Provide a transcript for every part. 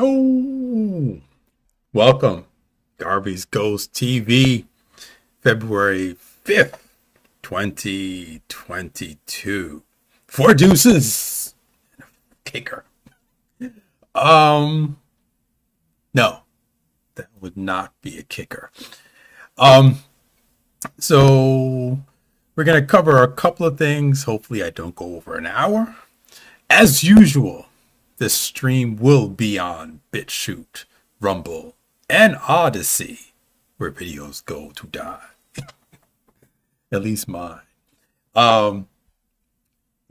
Yo, welcome, Garvey's Ghost TV, February 5th, 2022. Four deuces, kicker. No, that would not be a kicker. So we're going to cover a couple of things. Hopefully I don't go over an hour. As usual, this stream will be on BitChute, Rumble, and Odyssey, where videos go to die. At least mine.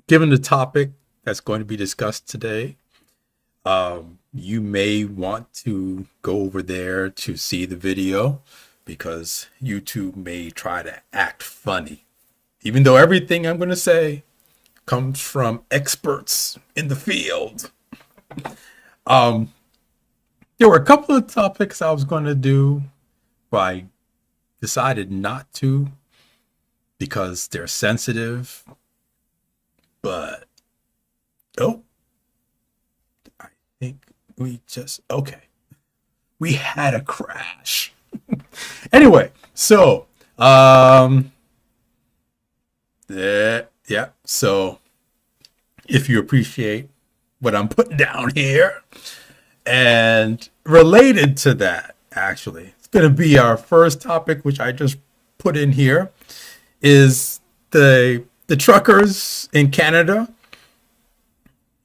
Given the topic that's going to be discussed today, you may want to go over there to see the video because YouTube may try to act funny. Even though everything I'm going to say comes from experts in the field. There were a couple of topics I was going to do, but I decided not to because they're sensitive. But, I think we had a crash. Anyway, so, so if you appreciate what I'm putting down here, and related to that, actually, it's going to be our first topic, which I just put in here, is the truckers in Canada.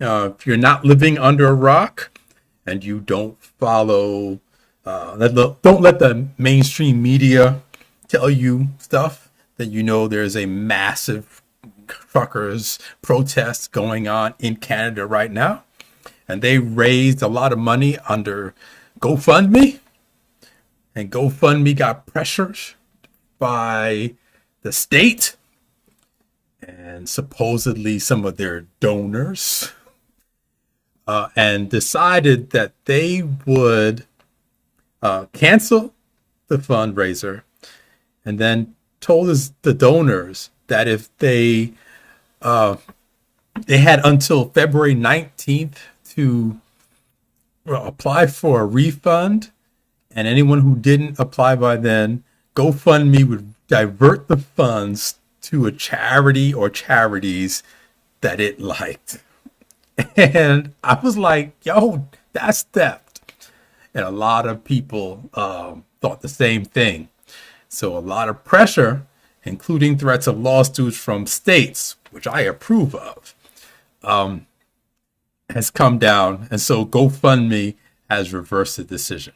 If you're not living under a rock and you don't follow, don't let the mainstream media tell you stuff, then you know there's a massive truckers protest going on in Canada right now. And they raised a lot of money under GoFundMe. And GoFundMe got pressured by the state and supposedly some of their donors, and decided that they would cancel the fundraiser, and then told us the donors that if they had until February 19th to apply for a refund, and anyone who didn't apply by then, GoFundMe would divert the funds to a charity or charities that it liked. And I was like, yo, that's theft. And a lot of people thought the same thing. So a lot of pressure, including threats of lawsuits from states, which I approve of, has come down. And so GoFundMe has reversed the decision.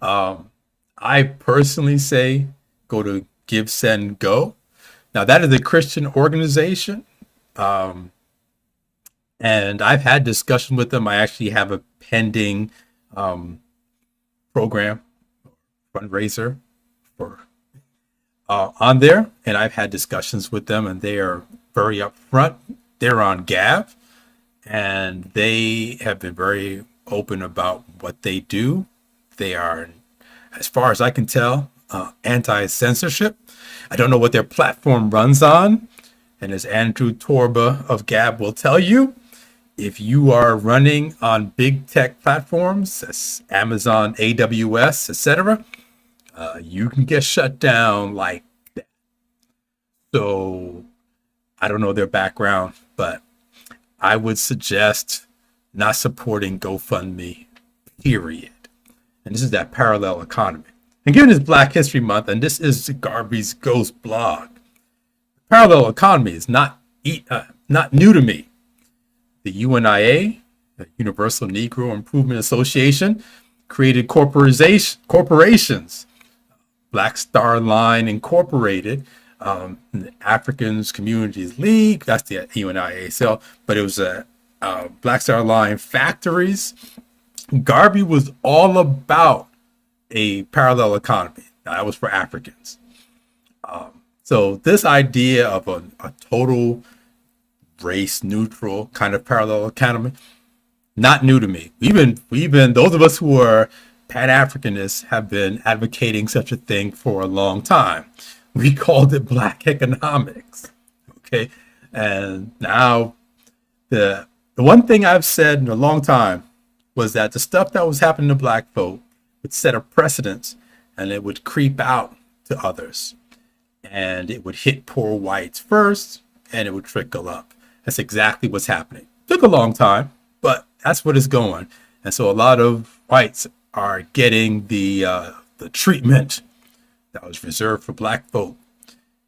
I personally say go to Give, Send, Go. Now, that is a Christian organization. And I've had discussion with them. I actually have a pending program, fundraiser for on there. And I've had discussions with them, and they are very upfront. They're on Gab, and they have been very open about what they do. They are, as far as I can tell, anti-censorship. I don't know what their platform runs on. And as Andrew Torba of Gab will tell you, if you are running on big tech platforms, as Amazon, AWS, etc., you can get shut down like that. So I don't know their background, but I would suggest not supporting GoFundMe, period. And this is that parallel economy. And given it's Black History Month, and this is Garvey's Ghost blog, parallel economy is not new to me. The UNIA, the Universal Negro Improvement Association, created corporations. Black Star Line Incorporated, the Africans Communities League, that's the UNIA. So, but it was a Black Star Line factories. Garvey was all about a parallel economy. Now, that was for Africans. So this idea of a total race neutral kind of parallel economy, not new to me. Even those of us who are Pan-Africanists have been advocating such a thing for a long time. We called it Black economics. Okay. And now the one thing I've said in a long time was that the stuff that was happening to black folk would set a precedence, and it would creep out to others, and it would hit poor whites first, and it would trickle up. That's exactly what's happening. Took a long time, but that's what it's going. And so a lot of whites are getting the treatment that was reserved for black folk.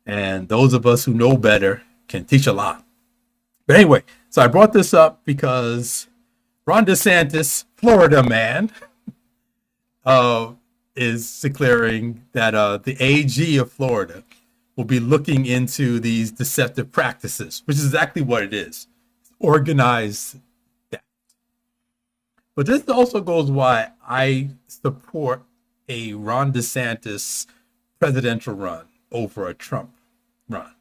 And those of us who know better can teach a lot. But anyway, so I brought this up because Ron DeSantis, Florida man, is declaring that the AG of Florida will be looking into these deceptive practices, which is exactly what it is. Organized theft. But this also goes why I support a Ron DeSantis presidential run over a Trump run.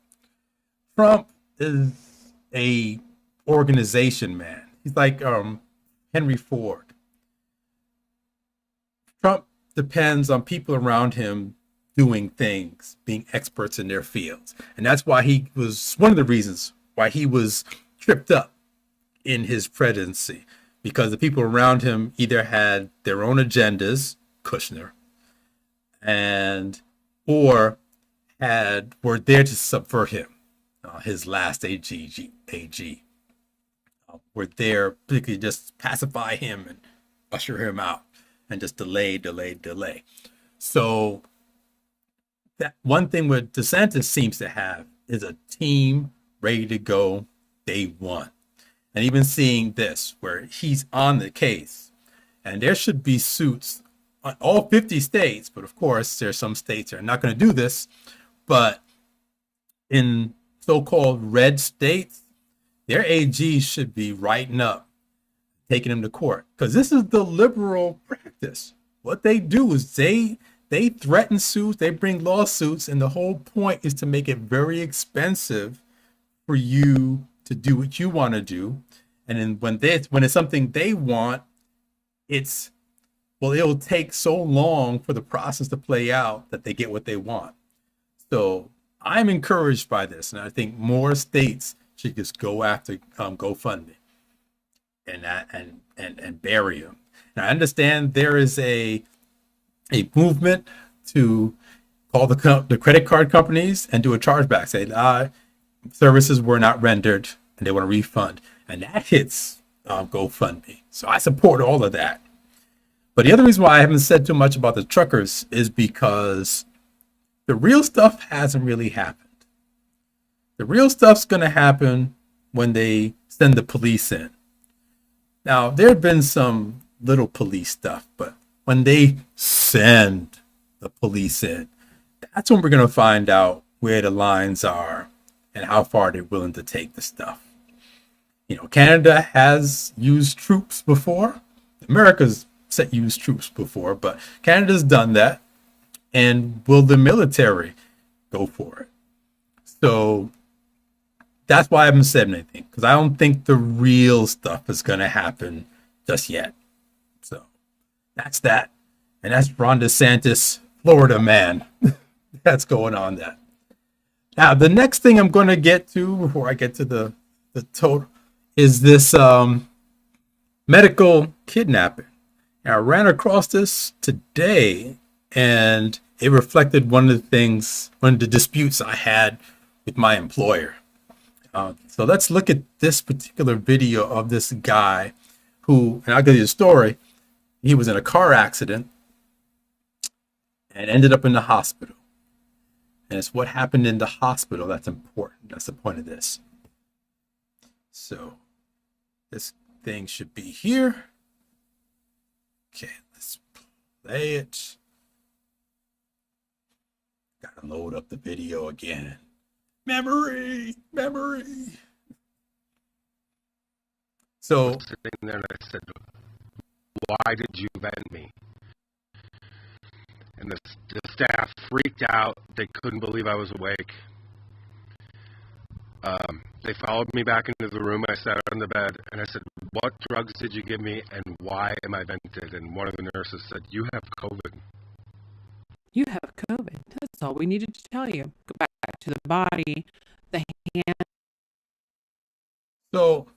Trump is a organization man. He's like Henry Ford. Trump depends on people around him doing things, being experts in their fields. And that's why he was one of the reasons why he was tripped up in his presidency, because the people around him either had their own agendas, Kushner, and or were there to subvert him. His last AG were there particularly just pacify him and usher him out and just delay. So that one thing what DeSantis seems to have is a team ready to go day one. And even seeing this, where he's on the case, and there should be suits on all 50 states, but of course, there's some states that are not going to do this, but in so-called red states, their AGs should be writing up, taking them to court, because this is the liberal practice. What they do is they threaten suits, they bring lawsuits, and the whole point is to make it very expensive for you to do what you want to do. And then when it's something they want, it'll take so long for the process to play out that they get what they want. So I'm encouraged by this, and I think more states should just go after GoFundMe and bury them. Now I understand there is a movement to call the credit card companies and do a chargeback, say services were not rendered and they want a refund, and that hits GoFundMe. So I support all of that. But the other reason why I haven't said too much about the truckers is because the real stuff hasn't really happened. The real stuff's going to happen when they send the police in. Now, there have been some little police stuff, but when they send the police in, that's when we're going to find out where the lines are and how far they're willing to take the stuff. You know, Canada has used troops before. America's used troops before, but Canada's done that. And will the military go for it? So that's why I haven't said anything, because I don't think the real stuff is going to happen just yet. So that's that. And that's Ron DeSantis, Florida man. That's going on there. Now, the next thing I'm going to get to before I get to the total is this medical kidnapping. Now, I ran across this today, and it reflected one of the disputes I had with my employer. So let's look at this particular video of this guy who, and I'll give you a story. He was in a car accident and ended up in the hospital. And it's what happened in the hospital that's important. That's the point of this. So this thing should be here. Okay, let's play it. Gotta load up the video again. Memory. So I was sitting there and I said, "Why did you vet me?" And the staff freaked out. They couldn't believe I was awake. They followed me back into the room. I sat on the bed and I said, "What drugs did you give me and why am I vented?" And one of the nurses said, "You have COVID." You have COVID. That's all we needed to tell you. Go back to the body, the hand. So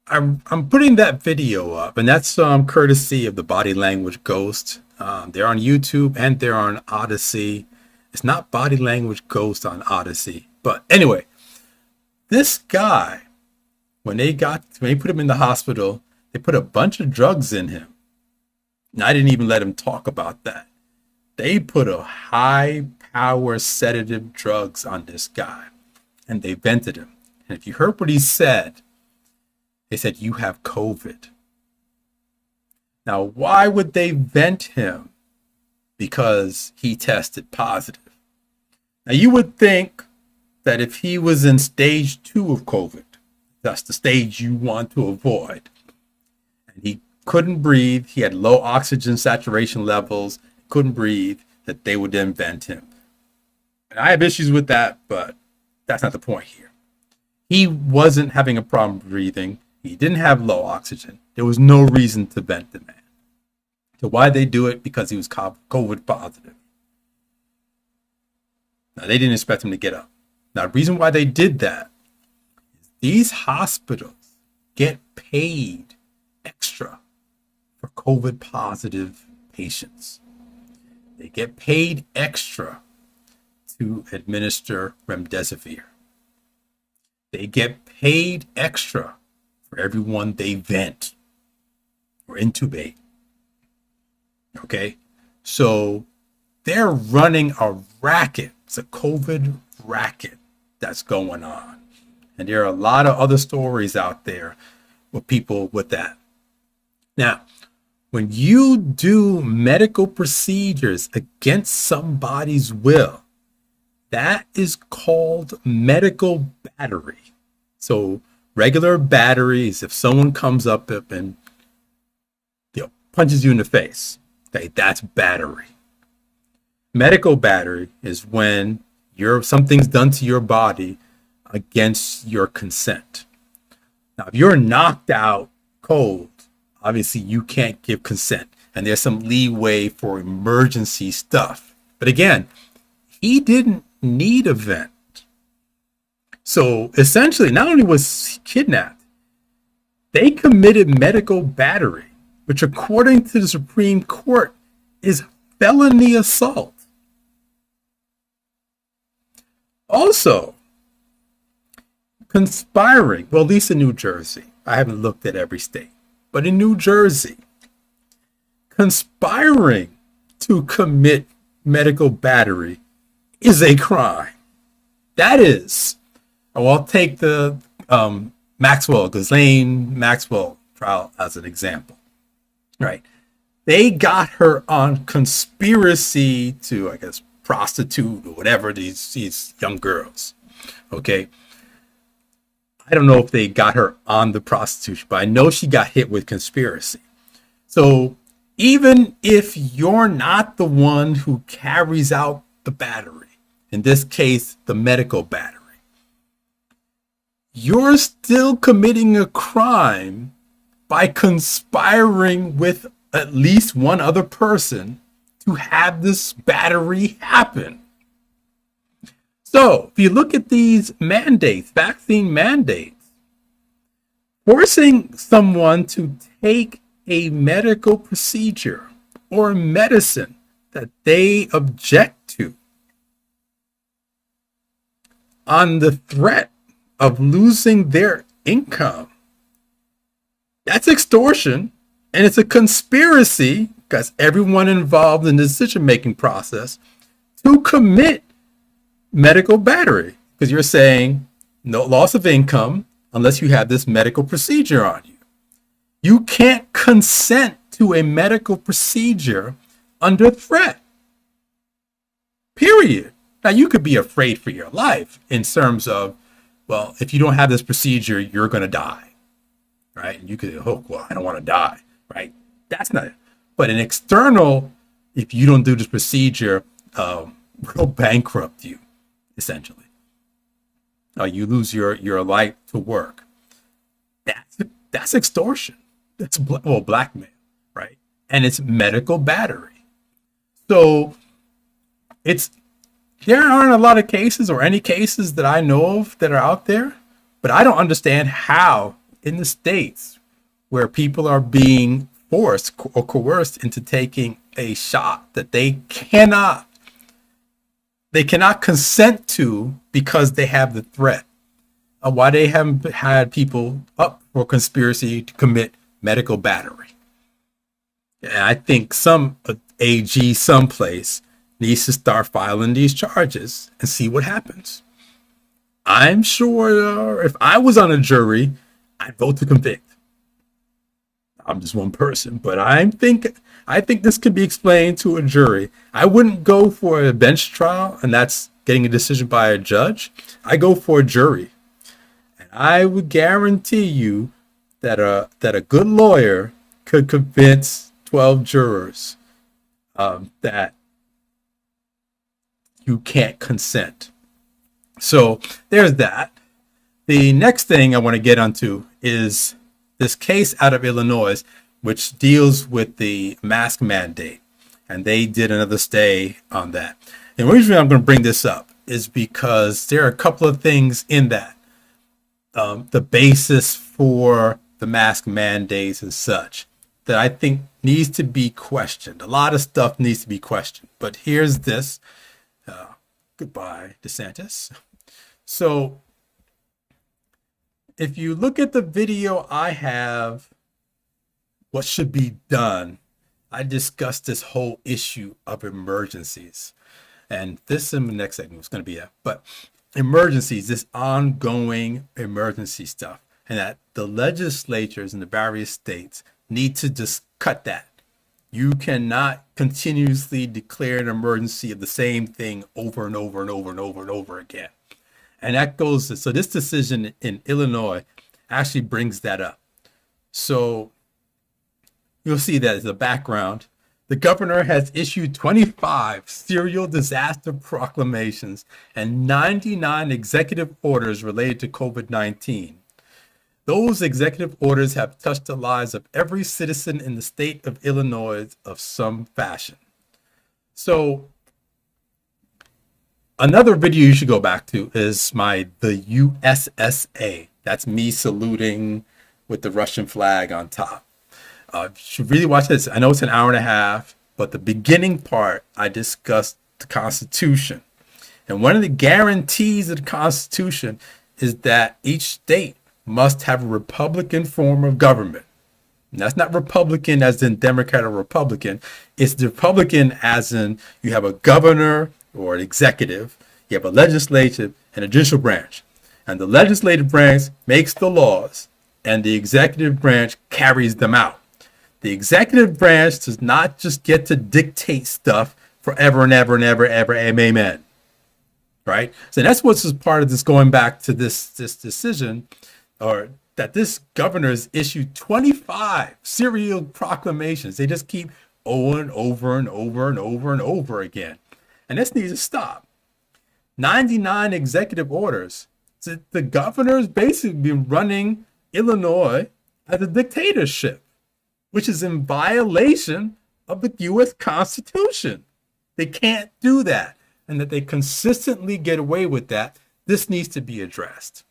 I'm putting that video up, and that's courtesy of the Body Language Ghost. They're on YouTube and they're on Odyssey. It's not Body Language Ghost on Odyssey, but anyway, this guy, when they put him in the hospital, they put a bunch of drugs in him. And I didn't even let him talk about that. They put a high power sedative drugs on this guy, and they vented him. And if you heard what he said, they said, "You have COVID." Now, why would they vent him? Because he tested positive. Now, you would think that if he was in stage 2 of COVID, that's the stage you want to avoid, and he couldn't breathe, he had low oxygen saturation levels, couldn't breathe, that they would then vent him. And I have issues with that, but that's not the point here. He wasn't having a problem breathing. He didn't have low oxygen. There was no reason to vent the man. So why they do it? Because he was COVID positive. Now, they didn't expect him to get up. Now, the reason why they did that is these hospitals get paid extra for COVID positive patients. They get paid extra to administer remdesivir. They get paid extra for everyone they vent or intubate. Okay, so they're running a racket. It's a COVID racket that's going on. And there are a lot of other stories out there with people with that. Now, when you do medical procedures against somebody's will, that is called medical battery. So regular battery is if someone comes up and punches you in the face. Okay, that's battery. Medical battery is when something's done to your body against your consent. Now, if you're knocked out cold, obviously you can't give consent, and there's some leeway for emergency stuff. But again, he didn't need a vent. So essentially, not only was he kidnapped, they committed medical battery, which according to the Supreme Court is felony assault. Also, conspiring, well, at least in New Jersey, I haven't looked at every state, but in New Jersey, conspiring to commit medical battery is a crime. That is, I'll take the Ghislaine Maxwell trial as an example. Right. They got her on conspiracy to, I guess, prostitute or whatever these young girls. Okay. I don't know if they got her on the prostitution, but I know she got hit with conspiracy. So even if you're not the one who carries out the battery, in this case, the medical battery, you're still committing a crime by conspiring with at least one other person to have this battery happen. So if you look at these mandates, vaccine mandates, forcing someone to take a medical procedure or medicine that they object to on the threat of losing their income, that's extortion, and it's a conspiracy because everyone involved in the decision-making process to commit medical battery, because you're saying no loss of income unless you have this medical procedure on you. You can't consent to a medical procedure under threat. Period. Now, you could be afraid for your life in terms of, well, if you don't have this procedure, you're going to die. Right? And you could, oh, well, I don't want to die, right? That's not it. But an external, if you don't do this procedure, will bankrupt you, essentially. You lose your right to work. That's extortion. That's blackmail, right? And it's medical battery. So there aren't a lot of cases or any cases that I know of that are out there, but I don't understand how in the states where people are being forced or coerced into taking a shot that they cannot consent to because they have the threat. Why they haven't had people up for conspiracy to commit medical battery. And I think some AG someplace needs to start filing these charges and see what happens. I'm sure if I was on a jury, I'd vote to convict. I'm just one person, but I think this could be explained to a jury. I wouldn't go for a bench trial, and that's getting a decision by a judge. I go for a jury, and I would guarantee you that a good lawyer could convince 12 jurors that you can't consent. So there's that. The next thing I want to get onto is this case out of Illinois, which deals with the mask mandate. And they did another stay on that. And the reason I'm going to bring this up is because there are a couple of things in that. The basis for the mask mandates and such that I think needs to be questioned. A lot of stuff needs to be questioned. But here's this. Goodbye, DeSantis. So if you look at the video I have, what should be done, I discussed this whole issue of emergencies. And this in the next segment is going to be it. But emergencies, this ongoing emergency stuff, and that the legislatures in the various states need to just cut that. You cannot continuously declare an emergency of the same thing over and over and over and over and over again. And that goes, so this decision in Illinois actually brings that up. So you'll see that as a background. The governor has issued 25 serial disaster proclamations and 99 executive orders related to COVID-19. Those executive orders have touched the lives of every citizen in the state of Illinois of some fashion. So another video you should go back to is the USSA. That's me saluting with the Russian flag on top. You should really watch this. I know it's an hour and a half, but the beginning part, I discussed the Constitution. And one of the guarantees of the Constitution is that each state must have a Republican form of government. And that's not Republican as in Democrat or Republican. It's the Republican as in you have a governor or an executive, you have a legislative and a judicial branch. And the legislative branch makes the laws and the executive branch carries them out. The executive branch does not just get to dictate stuff forever and ever and ever, ever, amen. Right? So that's what's part of this going back to this decision, or that this governor has issued 25 serial proclamations. They just keep over and over and over and over and over again. And this needs to stop. 99 executive orders. So the governor's basically been running Illinois as a dictatorship, which is in violation of the U.S. Constitution. They can't do that. And that they consistently get away with that. This needs to be addressed.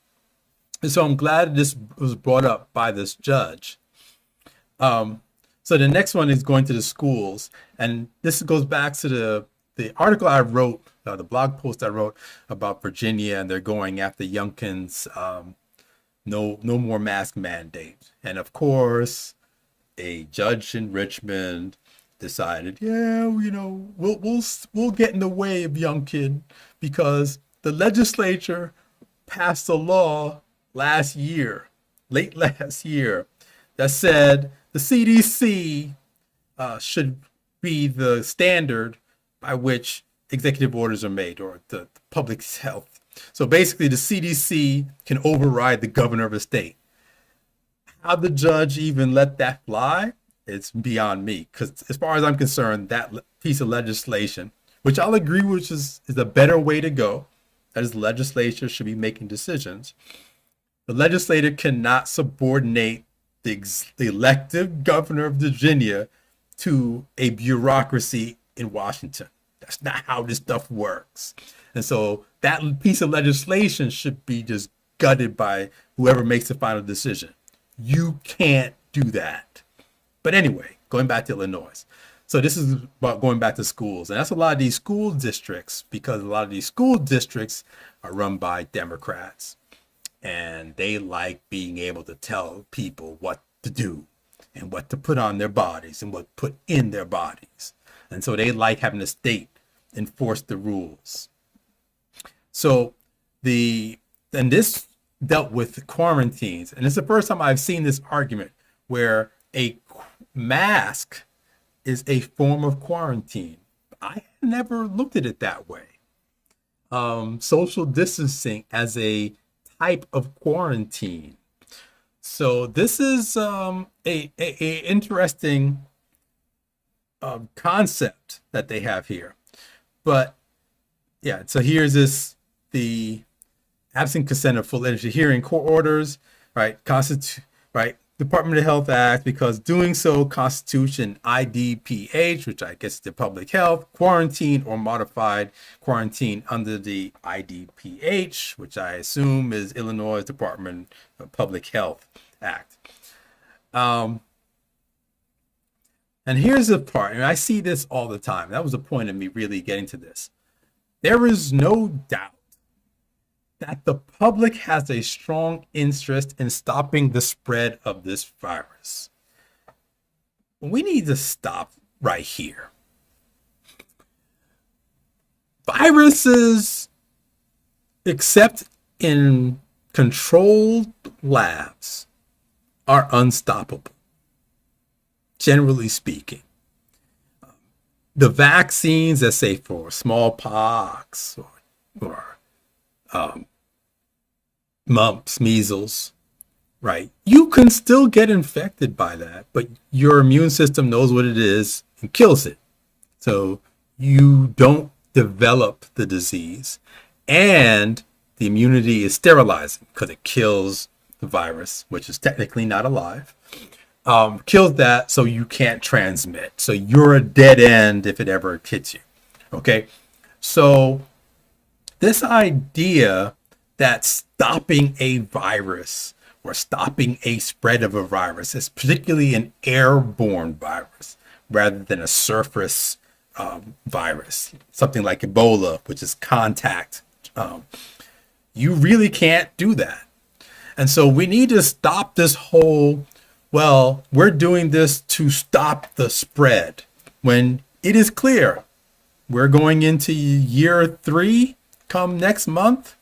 And so I'm glad this was brought up by this judge. So the next one is going to the schools. And this goes back to the article I wrote, the blog post I wrote about Virginia, and they're going after Youngkin's no more mask mandate. And of course, a judge in Richmond decided, we'll get in the way of Youngkin because the legislature passed a law late last year, that said the CDC should be the standard by which executive orders are made, or the public health. So basically the CDC can override the governor of a state. How the judge even let that fly, it's beyond me. Because as far as I'm concerned, that piece of legislation, which I'll agree with is a better way to go, that is, the legislature should be making decisions. The legislature cannot subordinate the elective governor of Virginia to a bureaucracy in Washington. That's not how this stuff works. And so that piece of legislation should be just gutted by whoever makes the final decision. You can't do that. But anyway, going back to Illinois. So this is about going back to schools. And that's a lot of these school districts, because a lot of these school districts are run by Democrats. And they like being able to tell people what to do and what to put on their bodies and what put in their bodies. And so they like having the state enforce the rules. So and this dealt with quarantines. And it's the first time I've seen this argument where a mask is a form of quarantine. I never looked at it that way. Social distancing as a type of quarantine. So this is a interesting concept that they have here. But yeah, so here's the absent consent of full energy hearing court orders, right? Department of Health Act, because doing so constitutes an IDPH, which I guess is the public health, quarantine or modified quarantine under the IDPH, which I assume is Illinois Department of Public Health Act. And here's the part, and I see this all the time. That was the point of me really getting to this. There is no doubt that the public has a strong interest in stopping the spread of this virus. We need to stop right here. Viruses, except in controlled labs, are unstoppable, generally speaking. The vaccines, let's say for smallpox or mumps, measles, right? You can still get infected by that, but your immune system knows what it is and kills it. So you don't develop the disease, and the immunity is sterilizing because it kills the virus, which is technically not alive. Kills that, so you can't transmit. So you're a dead end if it ever hits you. Okay, so this idea that stopping a virus or stopping a spread of a virus is particularly an airborne virus rather than a surface virus, something like Ebola, which is contact. You really can't do that. And so we need to stop this whole, well, we're doing this to stop the spread, when it is clear we're going into year 3 come next month,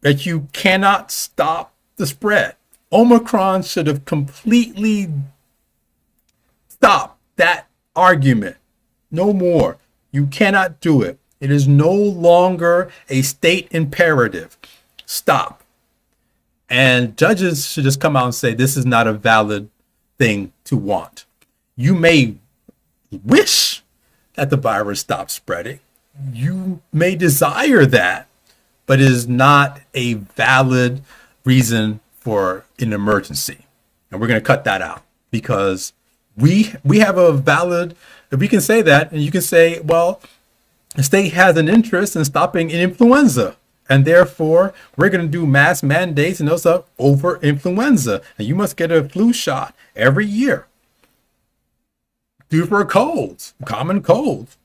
that you cannot stop the spread. Omicron should have completely stopped that argument. No more. You cannot do it. It is no longer a state imperative. Stop. And judges should just come out and say, this is not a valid thing to want. You may wish that the virus stops spreading. You may desire that, but it is not a valid reason for an emergency. And we're going to cut that out, because we have a valid, if we can say that, and you can say, well, the state has an interest in stopping an influenza, and therefore we're going to do mass mandates and those are over influenza, and you must get a flu shot every year. Do for a cold, common cold.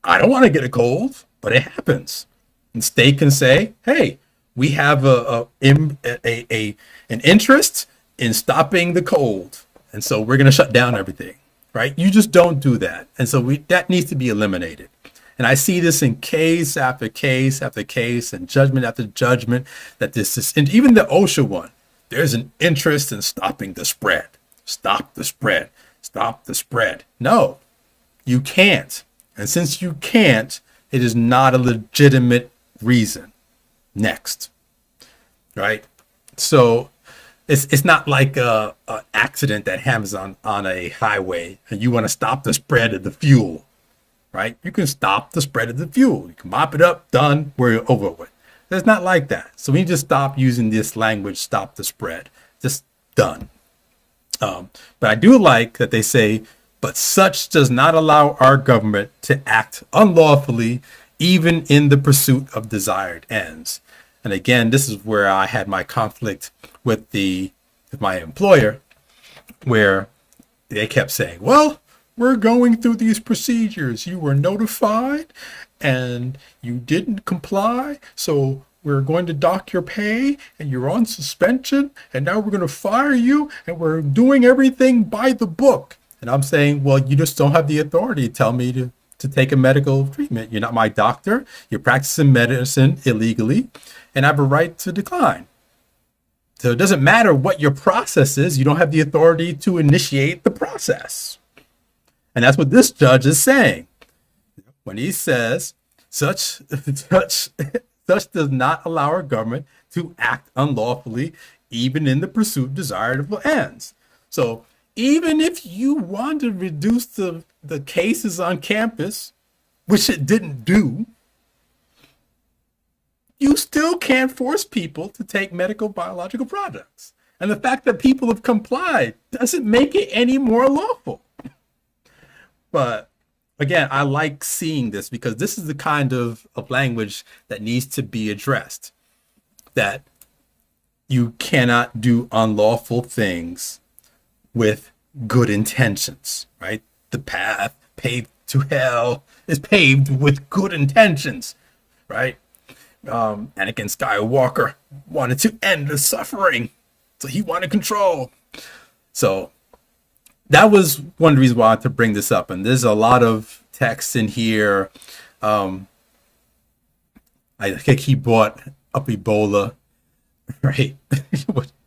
I don't want to get a cold, but it happens. And state can say, hey, we have an interest in stopping the cold, and so we're going to shut down everything, right? You just don't do that. And so that needs to be eliminated. And I see this in case after case after case and judgment after judgment, that this is, and even the OSHA one, there's an interest in stopping the spread. Stop the spread. Stop the spread. No, you can't. And since you can't, it is not a legitimate reason. Next, right? So it's not like a accident that happens on a highway and you want to stop the spread of the fuel, right? You can stop the spread of the fuel. You can mop it up, done, we're over with. It's not like that. So we need to stop using this language, stop the spread. Just done. But I do like that they say, but such does not allow our government to act unlawfully, even in the pursuit of desired ends. And again, this is where I had my conflict with the with my employer, where they kept saying, well, we're going through these procedures. You were notified and you didn't comply. So we're going to dock your pay and you're on suspension. And now we're going to fire you and we're doing everything by the book. And I'm saying, well, you just don't have the authority to tell me to take a medical treatment. You're not my doctor. You're practicing medicine illegally and I have a right to decline. So it doesn't matter what your process is. You don't have the authority to initiate the process. And that's what this judge is saying when he says such does not allow our government to act unlawfully, even in the pursuit of desirable ends. So even if you want to reduce the cases on campus, which it didn't do, you still can't force people to take medical biological products. And the fact that people have complied doesn't make it any more lawful. But again, I like seeing this because this is the kind of language that needs to be addressed. That you cannot do unlawful things with good intentions, right? The path paved to hell is paved with good intentions, right? Anakin Skywalker wanted to end the suffering, so he wanted control. So that was one reason why I wanted to bring this up. And there's a lot of text in here. I think he brought up Ebola, right?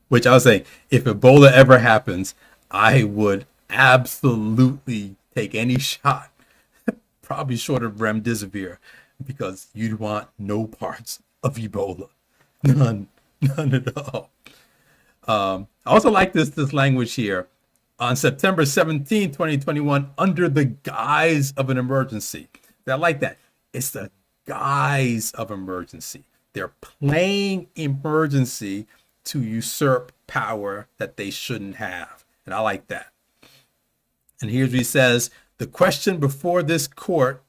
Which I was saying, if Ebola ever happens, I would absolutely take any shot, probably short of remdesivir, because you'd want no parts of Ebola. None at all. I also like this language here. On September 17, 2021, under the guise of an emergency. I like that. It's the guise of emergency. They're playing emergency to usurp power that they shouldn't have. And I like that. And here's what he says. The question before this court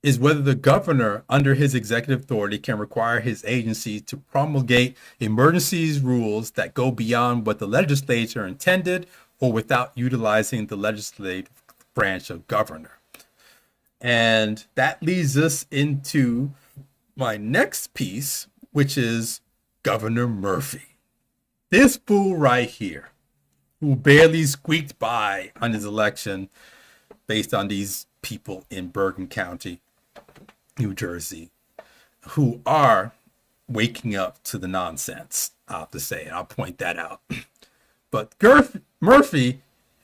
is whether the governor, under his executive authority, can require his agency to promulgate emergencies rules that go beyond what the legislature intended or without utilizing the legislative branch of governor. And that leads us into my next piece, which is Governor Murphy. This fool right here, who barely squeaked by on his election based on these people in Bergen County, New Jersey, who are waking up to the nonsense, I'll have to say, and I'll point that out. But Murphy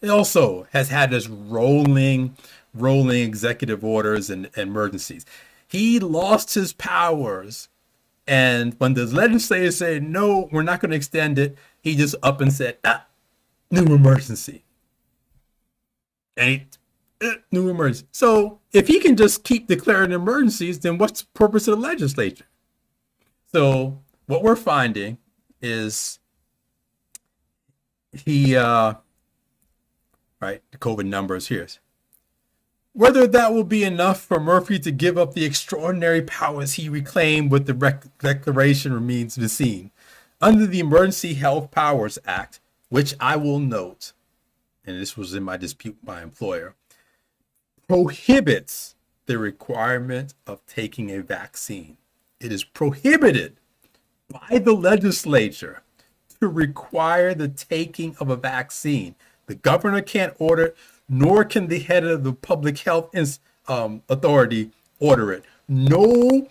also has had this rolling executive orders and emergencies. He lost his powers, and when the legislators said, no, we're not going to extend it, he just up and said, new emergency. And new emergency. So if he can just keep declaring emergencies, then what's the purpose of the legislature? So what we're finding is the COVID numbers here. Whether that will be enough for Murphy to give up the extraordinary powers he reclaimed with the declaration remains to be seen. Under the Emergency Health Powers Act, which I will note, and this was in my dispute with my employer, prohibits the requirement of taking a vaccine. It is prohibited by the legislature to require the taking of a vaccine. The governor can't order it, nor can the head of the public health authority order it. No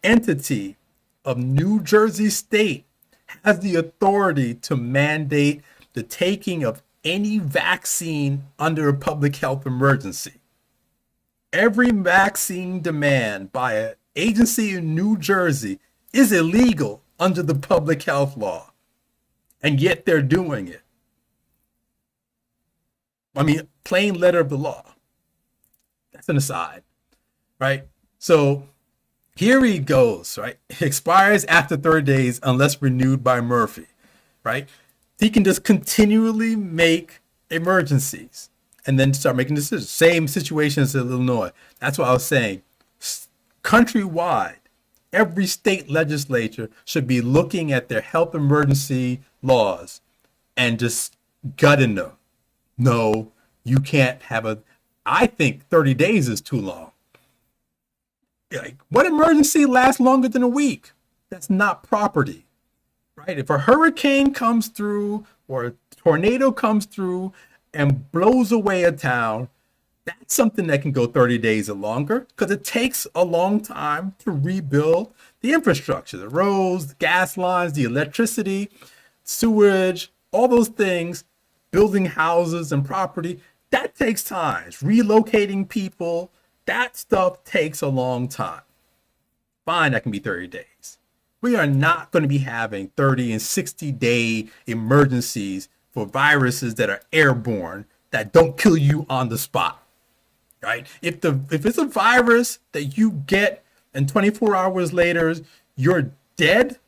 entity of New Jersey state has the authority to mandate the taking of any vaccine under a public health emergency. Every vaccine demand by an agency in New Jersey is illegal under the public health law, and yet they're doing it. I mean, plain letter of the law. That's an aside, right? So here he goes, right? It expires after 30 days unless renewed by Murphy, right? He can just continually make emergencies and then start making decisions. Same situation as in Illinois. That's what I was saying. Countrywide, every state legislature should be looking at their health emergency laws and just gutting them. No, you can't have a, I think 30 days is too long. Like, what emergency lasts longer than a week? That's not property, right? If a hurricane comes through or a tornado comes through and blows away a town, that's something that can go 30 days or longer because it takes a long time to rebuild the infrastructure, the roads, the gas lines, the electricity, sewage, all those things, building houses and property. That takes time. Relocating people, that stuff takes a long time. Fine, that can be 30 days. We are not going to be having 30 and 60-day emergencies for viruses that are airborne that don't kill you on the spot. Right? If it's a virus that you get and 24 hours later you're dead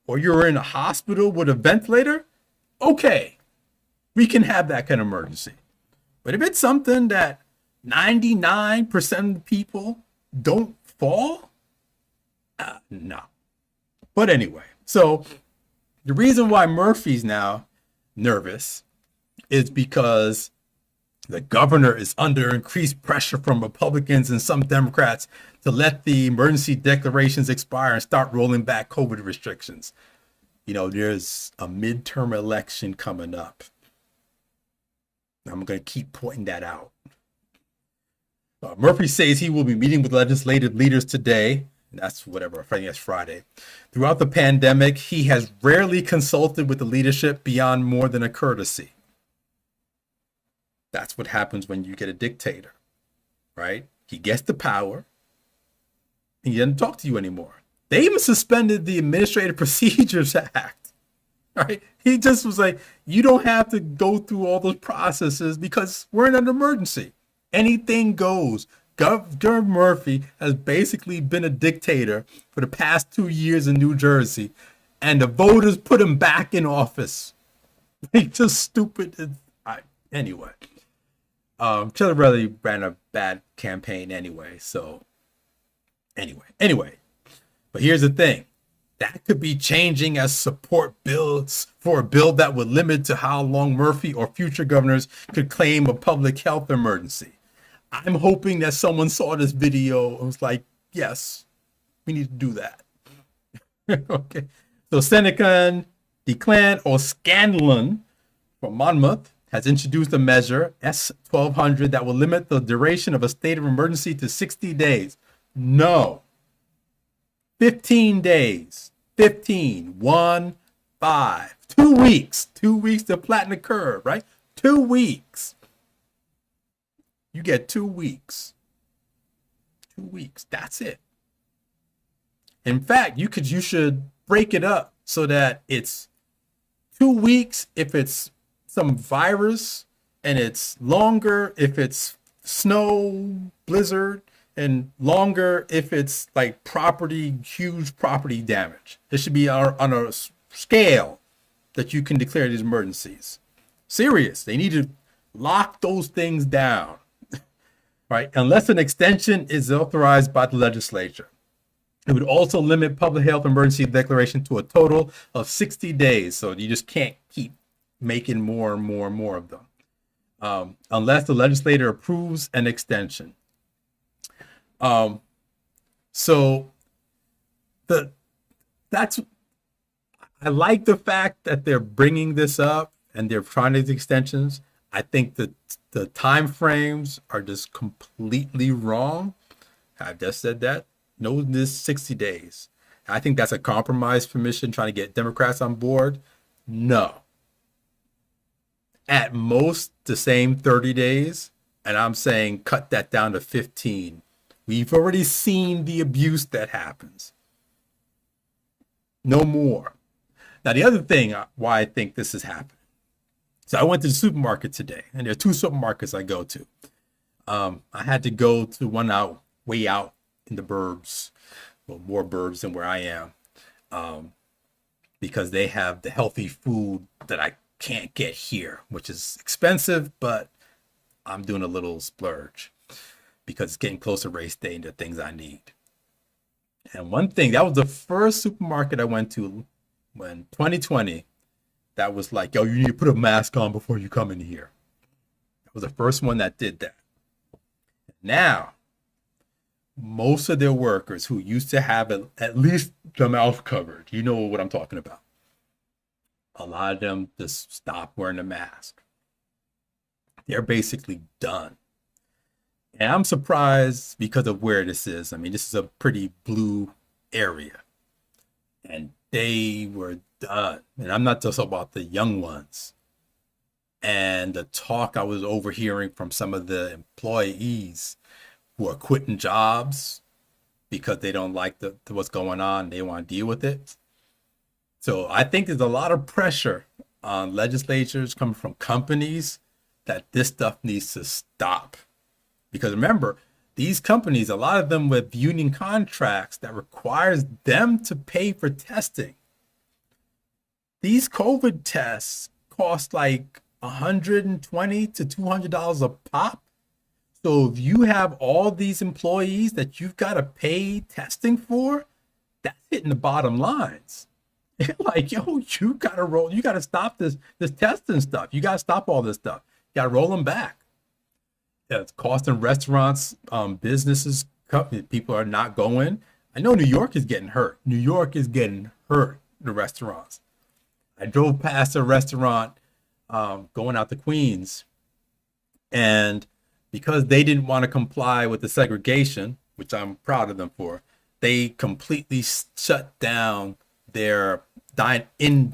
or you're in a hospital with a ventilator, okay, we can have that kind of emergency. But if it's something that 99% of the people don't fall, no. But anyway, so the reason why Murphy's now nervous is because the governor is under increased pressure from Republicans and some Democrats to let the emergency declarations expire and start rolling back COVID restrictions. You know, there's a midterm election coming up. I'm going to keep pointing that out. Murphy says he will be meeting with legislative leaders today. And that's whatever, I think that's Friday. Throughout the pandemic, he has rarely consulted with the leadership beyond more than a courtesy. That's what happens when you get a dictator, right? He gets the power and he doesn't talk to you anymore. They even suspended the Administrative Procedures Act, right? He just was like, you don't have to go through all those processes because we're in an emergency. Anything goes. Governor Murphy has basically been a dictator for the past 2 years in New Jersey, and the voters put him back in office. He's just stupid. Anyway. Chilavelli ran a bad campaign anyway, so anyway. But here's the thing. That could be changing as support builds for a bill that would limit to how long Murphy or future governors could claim a public health emergency. I'm hoping that someone saw this video and was like, yes, we need to do that. Okay. So Seneca DeClan or Scanlon from Monmouth has introduced a measure, S-1200, that will limit the duration of a state of emergency to 60 days. No. 15 days. 15. 1, 5. 2 weeks. 2 weeks to flatten the curve, right? 2 weeks. You get 2 weeks. 2 weeks. That's it. In fact, you should break it up so that it's 2 weeks if it's some virus, and it's longer if it's snow, blizzard, and longer if it's like huge property damage. It should be on a scale that you can declare these emergencies. Serious. They need to lock those things down, right? Unless an extension is authorized by the legislature. It would also limit public health emergency declaration to a total of 60 days. So you just can't keep making more and more and more of them, unless the legislator approves an extension. So I like the fact that they're bringing this up and they're trying these extensions. I think that the time frames are just completely wrong. I've just said that. No, this 60 days. I think that's a compromise permission trying to get Democrats on board. No. At most the same 30 days, and I'm saying cut that down to 15. We've already seen the abuse that happens. No more. Now, the other thing why I think this is happening. So I went to the supermarket today, and there are 2 supermarkets I go to. I had to go to one way out in the burbs, well, more burbs than where I am, because they have the healthy food that I can't get here, which is expensive, but I'm doing a little splurge because it's getting close to race day and the things I need. And one thing, that was the first supermarket I went to when 2020, that was like, yo, you need to put a mask on before you come in here. That was the first one that did that. Now, most of their workers who used to have at least the mouth covered, you know what I'm talking about. A lot of them just stopped wearing a mask. They're basically done. And I'm surprised because of where this is. I mean, this is a pretty blue area. And they were done. And I'm not just about the young ones. And the talk I was overhearing from some of the employees who are quitting jobs because they don't like what's going on. They want to deal with it. So I think there's a lot of pressure on legislatures coming from companies that this stuff needs to stop. Because remember, these companies, a lot of them with union contracts that requires them to pay for testing. These COVID tests cost like $120 to $200 a pop. So if you have all these employees that you've got to pay testing for, that's hitting the bottom lines. Like, yo, you gotta stop this testing stuff. You gotta stop all this stuff. You gotta roll them back. Yeah, it's costing restaurants, businesses, people are not going. I know New York is getting hurt. New York is getting hurt, the restaurants. I drove past a restaurant going out to Queens, and because they didn't want to comply with the segregation, which I'm proud of them for, they completely shut down their inside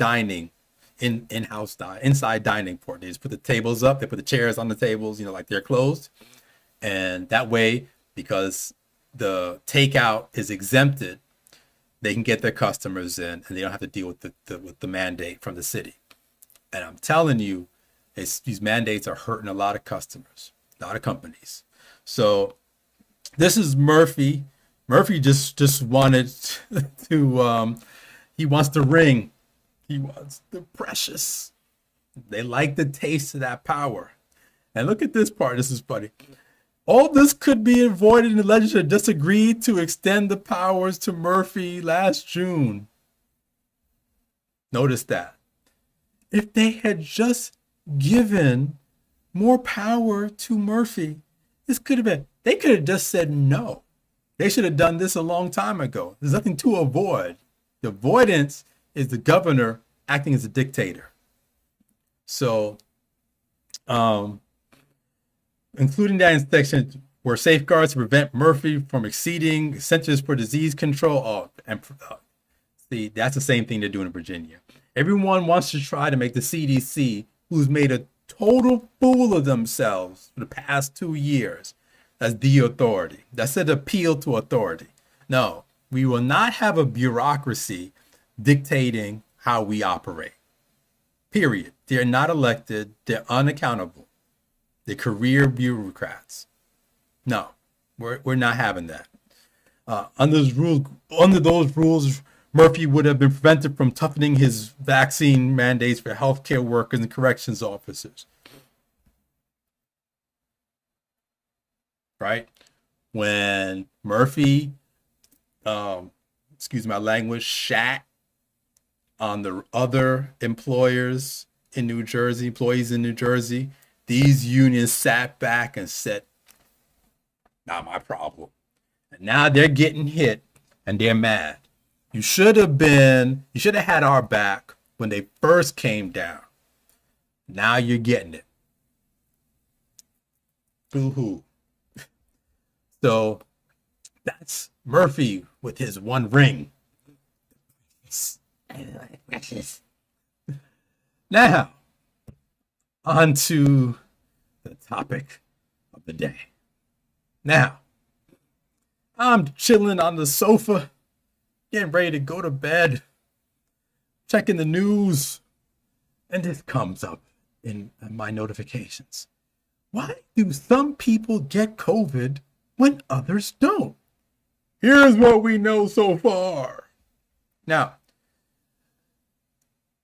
dining port. They just put the tables up, they put the chairs on the tables, like they're closed. And that way, because the takeout is exempted, they can get their customers in and they don't have to deal with the mandate from the city. And I'm telling you, these mandates are hurting a lot of customers, a lot of companies. So this is Murphy. Murphy just wanted to, he wants the ring. He wants the precious. They like the taste of that power. And look at this part. This is funny. All this could be avoided in the legislature just agreed to extend the powers to Murphy last June. Notice that. If they had just given more power to Murphy, they could have just said no. They should have done this a long time ago. There's nothing to avoid. The avoidance is the governor acting as a dictator. So, including that in section were safeguards to prevent Murphy from exceeding Centers for Disease Control. See, that's the same thing they're doing in Virginia. Everyone wants to try to make the CDC, who's made a total fool of themselves for the past 2 years, as the authority. That's an appeal to authority. No, we will not have a bureaucracy dictating how we operate. Period. They're not elected. They're unaccountable. They're career bureaucrats. No, we're not having that. Under those rules, Murphy would have been prevented from toughening his vaccine mandates for healthcare workers and corrections officers. Right? When Murphy, excuse my language, shat on the other employees in New Jersey, these unions sat back and said, not my problem. And now they're getting hit and they're mad. You should have had our back when they first came down. Now you're getting it. Boo-hoo. So that's Murphy with his one ring. Now, on to the topic of the day. Now, I'm chilling on the sofa, getting ready to go to bed, checking the news, and this comes up in my notifications. Why do some people get COVID when others don't? Here's what we know so far. Now,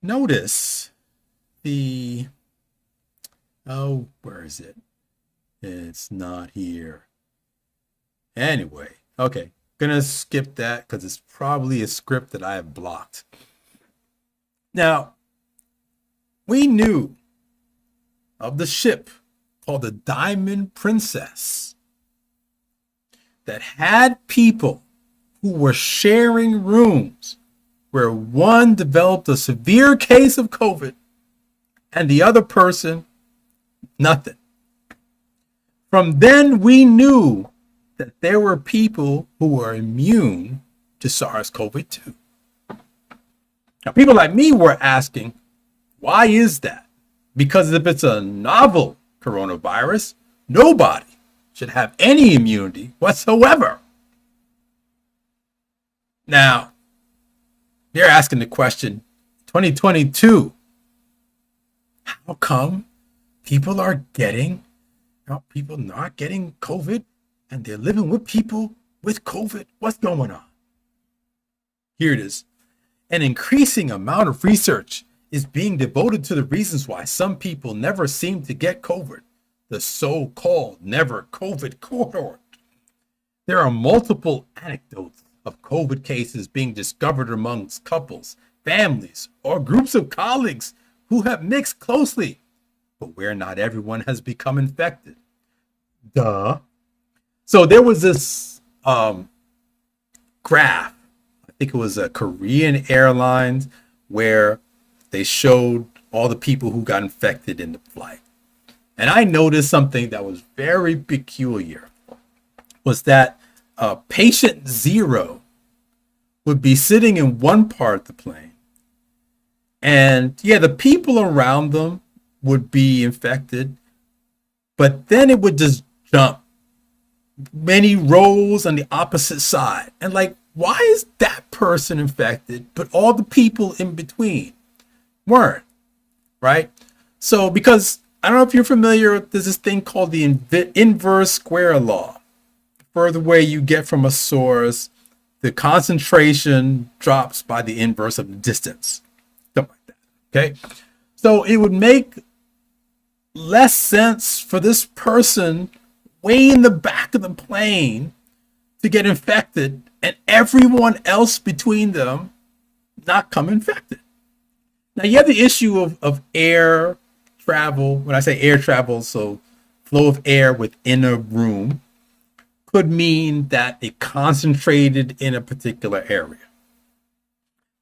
notice where is it? It's not here. Anyway, okay, Gonna skip that because it's probably a script that I have blocked. Now, we knew of the ship called the Diamond Princess that had people who were sharing rooms where one developed a severe case of COVID and the other person, nothing. From then, we knew that there were people who were immune to SARS-CoV-2. Now, people like me were asking, why is that? Because if it's a novel coronavirus, nobody should have any immunity whatsoever. Now, they're asking the question, 2022, how come people not getting COVID and they're living with people with COVID? What's going on? Here it is. An increasing amount of research is being devoted to the reasons why some people never seem to get COVID, the so-called never COVID cohort. There are multiple anecdotes of COVID cases being discovered amongst couples, families, or groups of colleagues who have mixed closely, but where not everyone has become infected. Duh. So there was this graph, I think it was a Korean Airlines, where they showed all the people who got infected in the flight. And I noticed something that was very peculiar, was that patient 0 would be sitting in one part of the plane. And yeah, the people around them would be infected, but then it would just jump many rows on the opposite side. And like, why is that person infected, but all the people in between weren't, right? So because I don't know if you're familiar, there's this thing called the inverse square law. The further away you get from a source, the concentration drops by the inverse of the distance. Something like that, okay? So it would make less sense for this person way in the back of the plane to get infected and everyone else between them not come infected. Now you have the issue of air travel. When I say air travel, so flow of air within a room could mean that it concentrated in a particular area.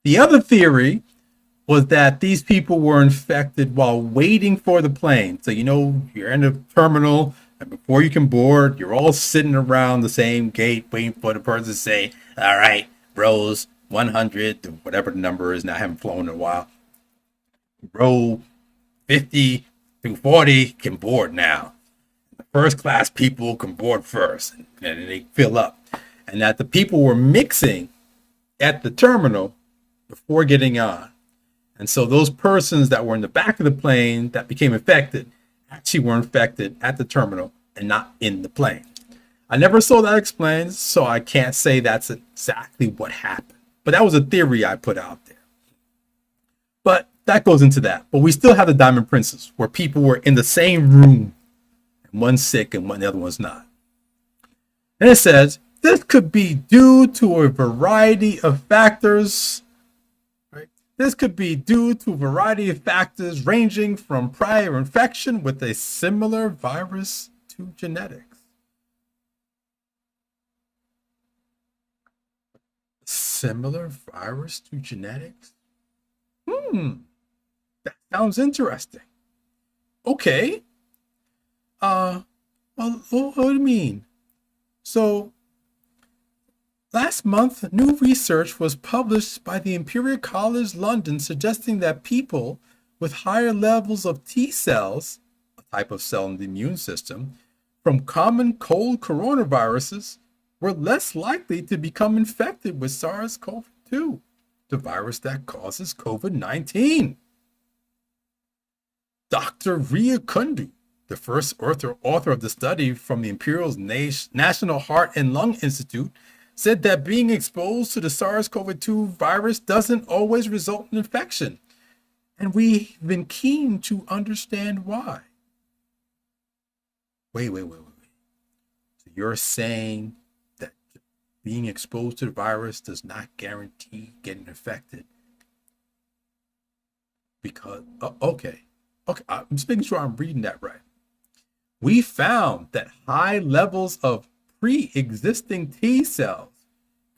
The other theory was that these people were infected while waiting for the plane. So, you're in a terminal, and before you can board, you're all sitting around the same gate waiting for the person to say, all right, rows 100, whatever the number is. Now I haven't flown in a while. Row 50 through 40 can board now. The first class people can board first, and they fill up. And that the people were mixing at the terminal before getting on. And so those persons that were in the back of the plane that became infected actually were infected at the terminal and not in the plane. I never saw that explained, so I can't say that's exactly what happened. But that was a theory I put out there. But that goes into that. But we still have the Diamond Princess, where people were in the same room, and one's sick and the other one's not. And it says, this could be due to a variety of factors. This could be due to a variety of factors ranging from prior infection with a similar virus to genetics. Similar virus to genetics? That sounds interesting. Okay. Well, what do you mean? So, last month, new research was published by the Imperial College London suggesting that people with higher levels of T cells, a type of cell in the immune system, from common cold coronaviruses were less likely to become infected with SARS-CoV-2, the virus that causes COVID-19. Dr. Ria Kundu, the first author of the study from the Imperial's National Heart and Lung Institute, said that being exposed to the SARS-CoV-2 virus doesn't always result in infection. And we've been keen to understand why. Wait. So you're saying that being exposed to the virus does not guarantee getting infected. Because, okay, I'm just making sure I'm reading that right. We found that high levels of pre-existing T cells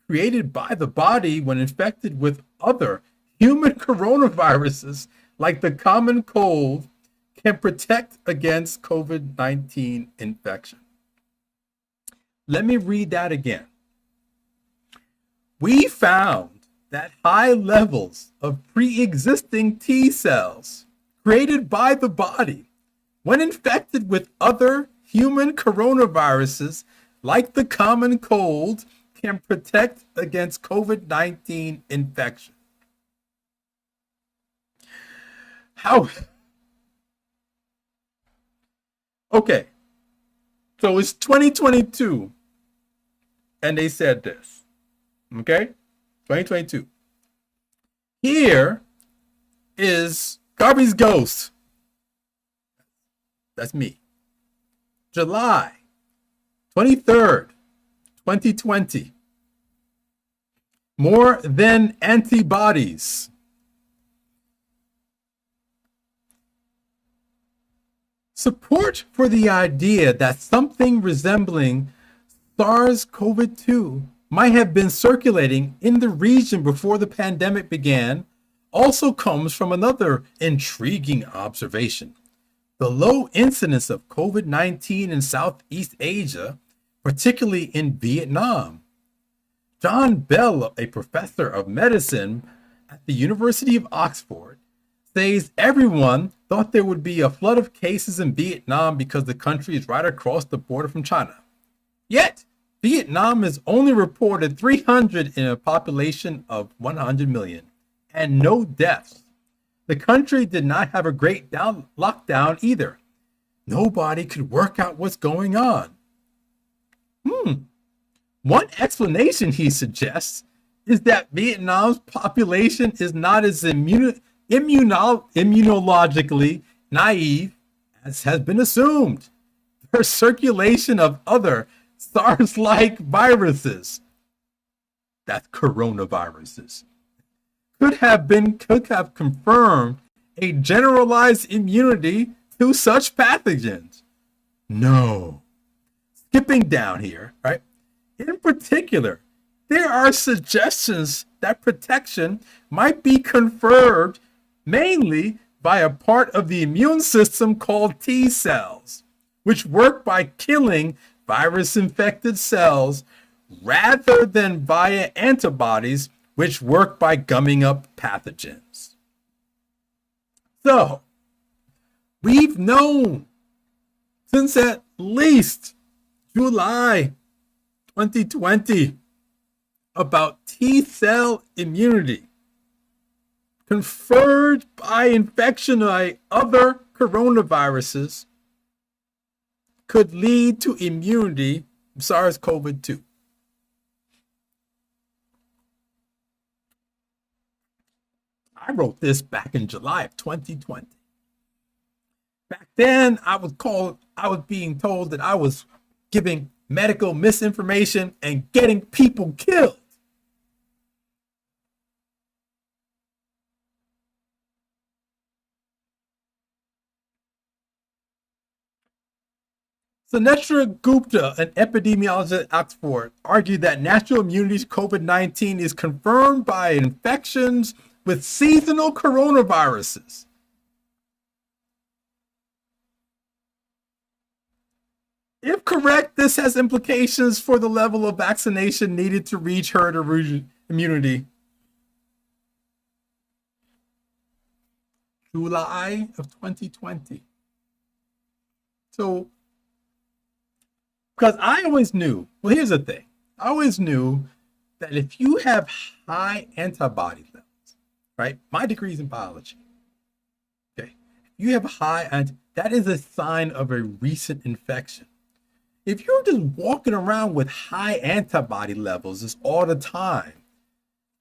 created by the body when infected with other human coronaviruses, like the common cold, can protect against COVID-19 infection. Let me read that again. We found that high levels of pre-existing T cells created by the body when infected with other human coronaviruses, like the common cold, can protect against COVID-19 infection. How? Okay, so it's 2022, and they said this. Okay, 2022. Here is Garvey's ghost. That's me. July 23rd, 2020. More than antibodies. Support for the idea that something resembling SARS-CoV-2 might have been circulating in the region before the pandemic began also comes from another intriguing observation: the low incidence of COVID-19 in Southeast Asia, particularly in Vietnam. John Bell, a professor of medicine at the University of Oxford, says everyone thought there would be a flood of cases in Vietnam because the country is right across the border from China. Yet, Vietnam has only reported 300 in a population of 100 million and no deaths. The country did not have a great lockdown either. Nobody could work out what's going on. One explanation, he suggests, is that Vietnam's population is not as immunologically naive as has been assumed. There's circulation of other SARS-like viruses, that's coronaviruses, could have confirmed a generalized immunity to such pathogens. No. Skipping down here, right? In particular, there are suggestions that protection might be conferred mainly by a part of the immune system called T cells, which work by killing virus-infected cells rather than via antibodies, which work by gumming up pathogens. So, we've known since at least July 2020 about T cell immunity conferred by infection by other coronaviruses could lead to immunity from SARS-CoV-2. I wrote this back in July of 2020. Back then, I was being told that I was giving medical misinformation and getting people killed. Sunetra Gupta, an epidemiologist at Oxford, argued that natural immunity to COVID-19 is confirmed by infections with seasonal coronaviruses. If correct, this has implications for the level of vaccination needed to reach herd immunity. July of 2020. So, because I always knew, well, here's the thing. I always knew that if you have high antibody levels, right? My degree is in biology. Okay. If you have that is a sign of a recent infection. If you're just walking around with high antibody levels all the time,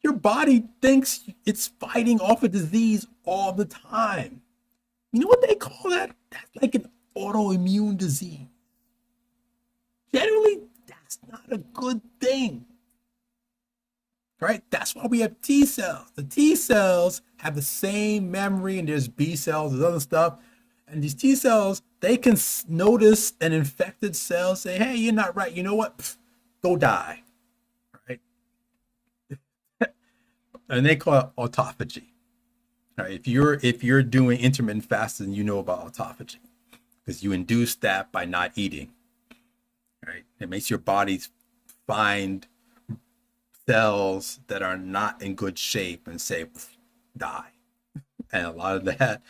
your body thinks it's fighting off a disease all the time. You know what they call that? That's like an autoimmune disease. Generally, that's not a good thing. right? That's why we have T cells. The T cells have the same memory, and there's B cells, there's other stuff. And these T cells, they can notice an infected cell, say, hey, you're not right. You know what? Pfft, go die, right? And they call it autophagy. Right? If you're doing intermittent fasting, you know about autophagy because you induce that by not eating. Right? It makes your body find cells that are not in good shape and say, die. And a lot of that,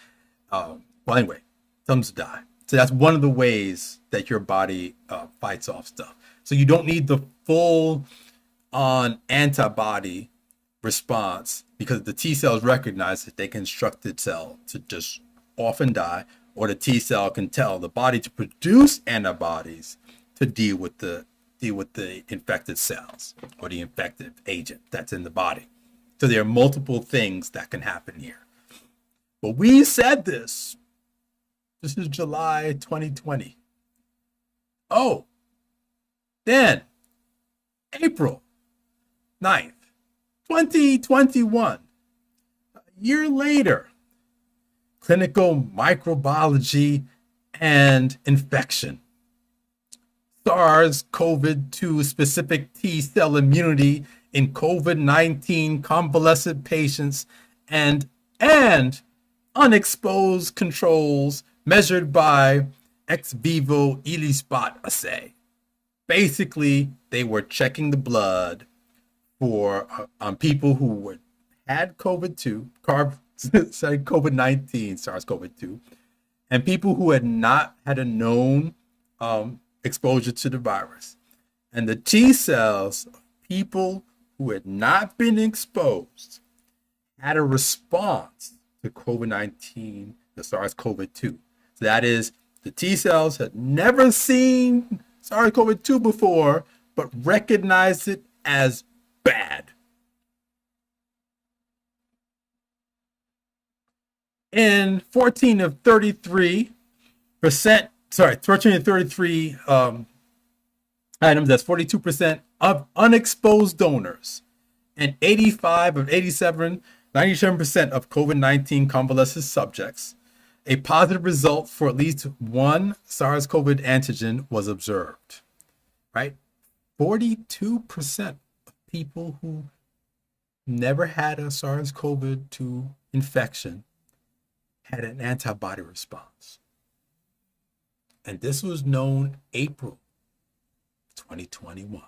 well, anyway, thumbs die. So that's one of the ways that your body fights off stuff. So you don't need the full on antibody response because the T cells recognize that they can instruct its cell to just off and die, or the T cell can tell the body to produce antibodies to deal with the infected cells or the infective agent that's in the body. So there are multiple things that can happen here. But we said this. This is July 2020. Oh, then April 9th, 2021. A year later, clinical microbiology and infection. SARS-CoV-2 specific T cell immunity in COVID-19 convalescent patients and unexposed controls measured by ex vivo ELISpot assay. Basically, they were checking the blood for on people who had COVID-19, SARS-CoV-2, and people who had not had a known exposure to the virus. And the T cells of people who had not been exposed had a response to COVID-19, the SARS-CoV-2. So that is, the T cells had never seen SARS-CoV-2 before, but recognized it as bad. In 14 of 33 items, that's 42% of unexposed donors, and 85 of 87, 97% of COVID-19 convalescent subjects, a positive result for at least one SARS-CoV antigen was observed, right? 42% of people who never had a SARS-CoV-2 infection had an antibody response. And this was known April 2021.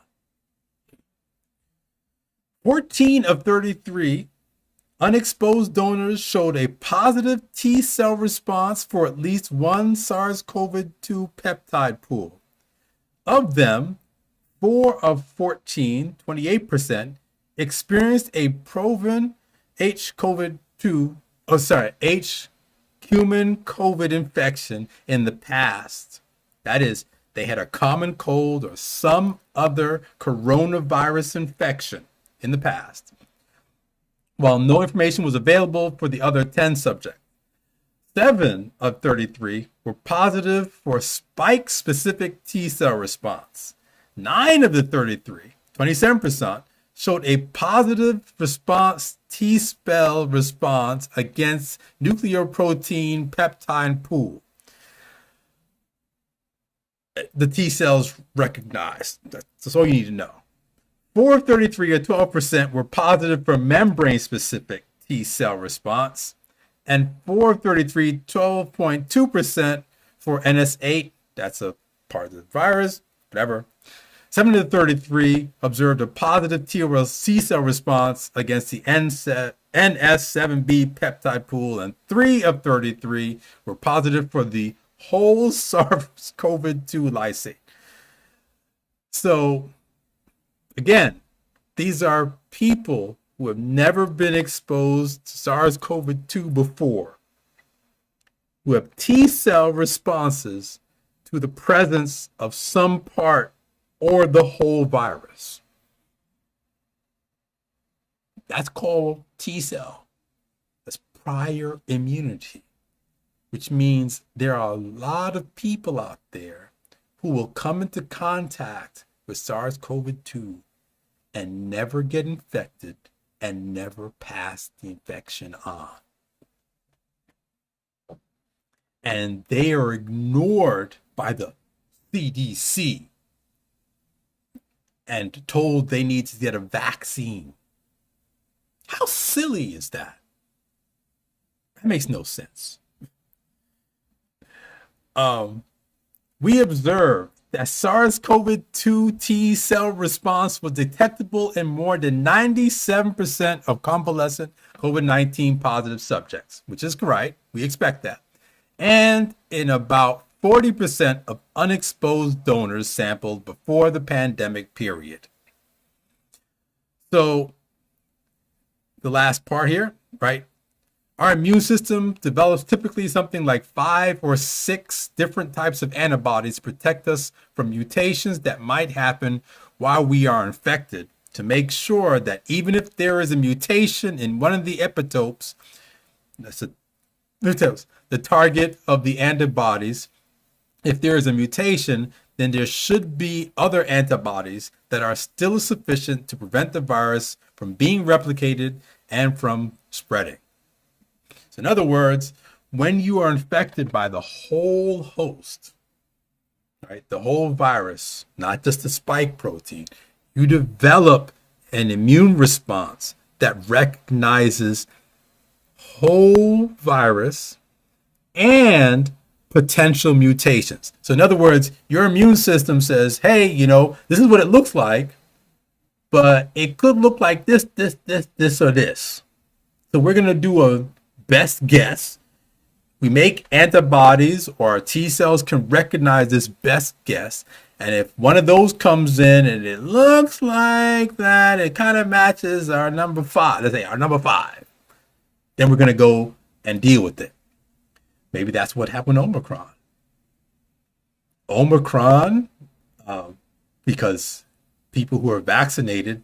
14 of 33 unexposed donors showed a positive T cell response for at least one SARS-CoV-2 peptide pool. Of them, 4 of 14, 28%, experienced a proven H human COVID infection in the past. That is, they had a common cold or some other coronavirus infection in the past, while no information was available for the other 10 subjects. 7 of 33 were positive for spike-specific T cell response. 9 of the 33, 27%, showed a positive response T cell response against nucleoprotein peptide pool. The T cells recognized. That's all you need to know. 4 of 33, or 12%, were positive for membrane-specific T cell response, and 4 of 33, 12.2%, for NS8. That's a part of the virus, whatever. 7 of the 33 observed a positive T cell response against the NS7B peptide pool, and 3 of 33 were positive for the whole SARS-CoV-2 lysate. So, again, these are people who have never been exposed to SARS-CoV-2 before, who have T cell responses to the presence of some part or the whole virus. That's called T cell. That's prior immunity, which means there are a lot of people out there who will come into contact with SARS-CoV-2 and never get infected and never pass the infection on. And they are ignored by the CDC and told they need to get a vaccine. How silly is that? That makes no sense. We observed that SARS-CoV-2 T cell response was detectable in more than 97% of convalescent COVID-19 positive subjects, which is correct. We expect that. And in about 40% of unexposed donors sampled before the pandemic period. So the last part here, right? Our immune system develops typically something like 5 or 6 different types of antibodies to protect us from mutations that might happen while we are infected, to make sure that even if there is a mutation in one of the epitopes, the target of the antibodies, if there is a mutation, then there should be other antibodies that are still sufficient to prevent the virus from being replicated and from spreading. So in other words, when you are infected by the whole host, right, the whole virus, not just the spike protein, you develop an immune response that recognizes whole virus and potential mutations. So in other words, your immune system says, hey, this is what it looks like, but it could look like this, or this. So we're going to do a best guess. We make antibodies, or our T cells can recognize this best guess. And if one of those comes in and it looks like that, it kind of matches our number 5, let's say our number 5, then we're going to go and deal with it. Maybe that's what happened to Omicron. Because people who are vaccinated,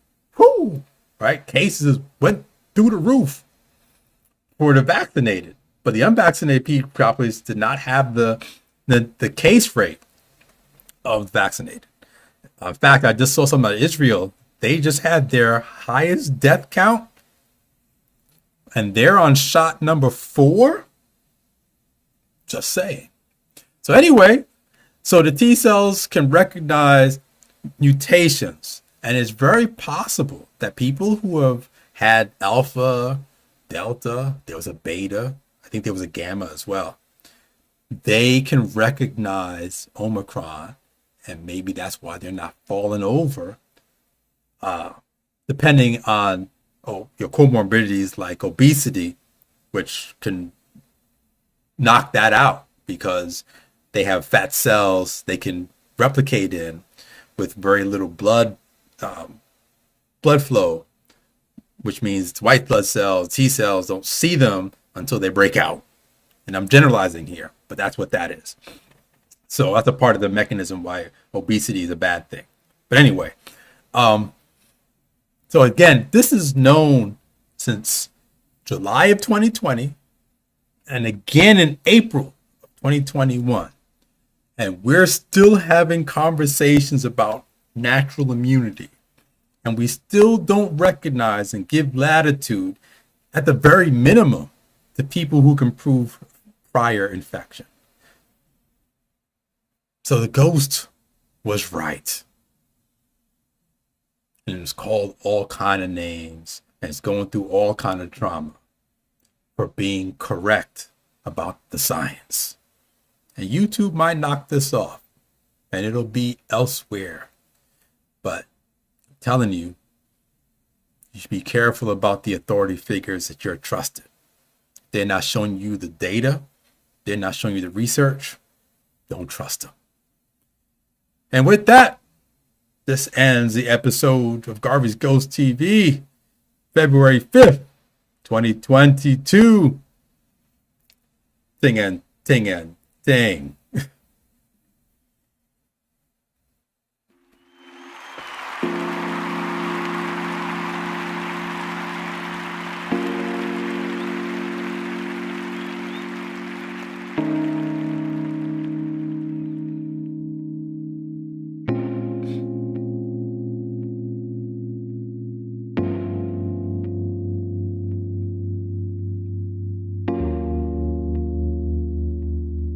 right, cases went through the roof for the vaccinated. But the unvaccinated populations did not have the case rate of vaccinated. In fact, I just saw something about Israel. They just had their highest death count, and they're on shot number 4. Just saying. So anyway, so the T cells can recognize mutations, and it's very possible that people who have had alpha, delta, there was a beta, I think there was a gamma as well, they can recognize Omicron, and maybe that's why they're not falling over, depending on your comorbidities like obesity, which can knock that out because they have fat cells they can replicate in with very little blood flow, which means white blood cells, T cells don't see them until they break out. And I'm generalizing here, but that's what that is. So that's a part of the mechanism why obesity is a bad thing. But anyway, so again, this is known since July of 2020 and again in April of 2021. And we're still having conversations about natural immunity. And we still don't recognize and give latitude, at the very minimum, to people who can prove prior infection. So the ghost was right. And it was called all kind of names, and it's going through all kind of trauma for being correct about the science. And YouTube might knock this off, and it'll be elsewhere. But I'm telling you, you should be careful about the authority figures that you're trusted. They're not showing you the data. They're not showing you the research. Don't trust them. And with that, this ends the episode of Garvey's Ghost TV, February 5th, 2022. Ting and ting and ting.